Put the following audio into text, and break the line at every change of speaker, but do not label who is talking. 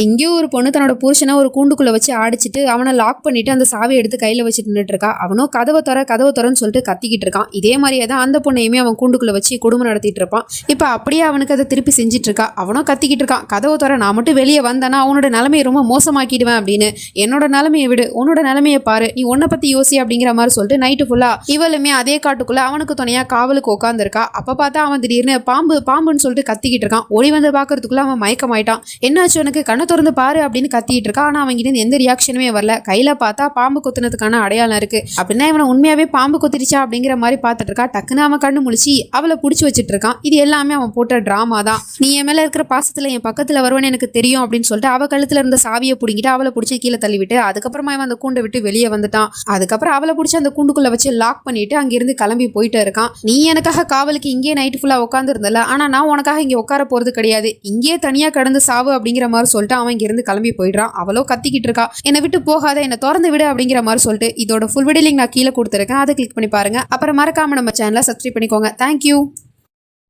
இங்கேயும் ஒரு பொண்ணு தன்னோட புருஷனை ஒரு கூண்டுக்குள்ள வச்சு ஆடிச்சிட்டு அவனை லாக் பண்ணிட்டு அந்த சாவியை எடுத்து கையில வச்சுட்டு நின்றுட்டு இருக்கா. அவனும் கதவை திறன்னு சொல்லிட்டு கத்திக்கிட்டு இருக்கான். இதே மாதிரியே தான் அந்த பொண்ணையுமே அவன் கூண்டுக்குள்ள வச்சு குடும்பம் நடத்திட்டு இருப்பான். இப்ப அப்படியே அவனுக்கு அதை திருப்பி செஞ்சுட்டு இருக்கா. அவனும் கத்திக்கிட்டு இருக்கான், கதவை திற, நான் மட்டும் வெளியே வந்தேன்னா அவனோட நிலைமையை ரொம்ப மோசமாக்கிடுவேன் அப்படின்னு. என்னோட நிலைமையை விடு, உன்னோட நிலைமையை பாரு, நீ உன்னை பத்தி யோசி அப்படிங்கிற மாதிரி சொல்லிட்டு நைட்டு ஃபுல்லா இவளுமே அதே காட்டுக்குள்ள அவனுக்கு துணையா காவலுக்கு உட்காந்துருக்கா. அப்ப பார்த்தா அவன் திடீர்னு பாம்புன்னு சொல்லிட்டு கத்திக்கிட்டு இருக்கான். ஓடி வந்து பாக்குறதுக்குள்ள அவன் மயக்கமாயிட்டான். என்னாச்சு உனக்கு, கண்ணை திறந்து பாரு அப்படின்னு கத்திட்டு இருக்கா. ஆனா அவங்க கிட்ட எந்த ரியாக்ஷனுமே வரல. கையில பார்த்தா பாம்பு கொத்துனதுக்கான அடையாளம் இருக்கு. அப்படின்னா இவனை உண்மையாவே பாம்பு கொத்திருச்சா அப்படிங்கிற மாதிரி பார்த்துட்டு இருக்கா. டக்குன்னு அவன் கண்ணு முழிச்சு அவளை பிடிச்சி வச்சுட்டு இருக்கான். இது எல்லாமே அவன் போட்ட டிராமா தான். நீ என் மேல இருக்கிற பாசத்துல என் பக்கத்துல வருவேன்னு எனக்கு தெரியும் அப்படின்னு சொல்லிட்டு அவ கழுத்துல இருந்த சாவியை பிடிங்கிட்டு அவளை பிடிச்சி கீழே தள்ளிவிட்டு அதுக்கப்புறமா இவன் அந்த கூண்டை விட்டு வெளியே வந்துட்டான். அதுக்கப்புறம் அவளை பிடிச்சி அந்த கூண்டுக்குள்ள வச்சு லாக் பண்ணிட்டு அங்கிருந்து கிளம்பி போயிட்டு இருக்கான். நீ எனக்காக காவலுக்கு இங்கே நைட்டு ஃபுல்லா உட்காந்து இருந்தல, ஆனா நான் உனக்காக இங்க உட்கார போறது கிடையாது, இங்கே தனியா கடந்து சாவு அப்படிங்கிற மாதிரி சொல்லிட்டு அவன் இங்க இருந்து கிளம்பி போயிடுறான். அவளோ கத்திக்கிட்டு இருக்கா, என்னை விட்டு போகாத, என்னை திறந்து விடு அப்படிங்கிற மாதிரி சொல்லிட்டு. இதோட ஃபுல் வீடியோ லிங்க் நான் கீழே கொடுத்துருக்கேன், அதை கிளிக் பண்ணி பாருங்க. அப்புறம் மறக்காம நம்ம சேனலை சப்ஸ்கிரைப் பண்ணிக்கோங்க. தேங்க்யூ.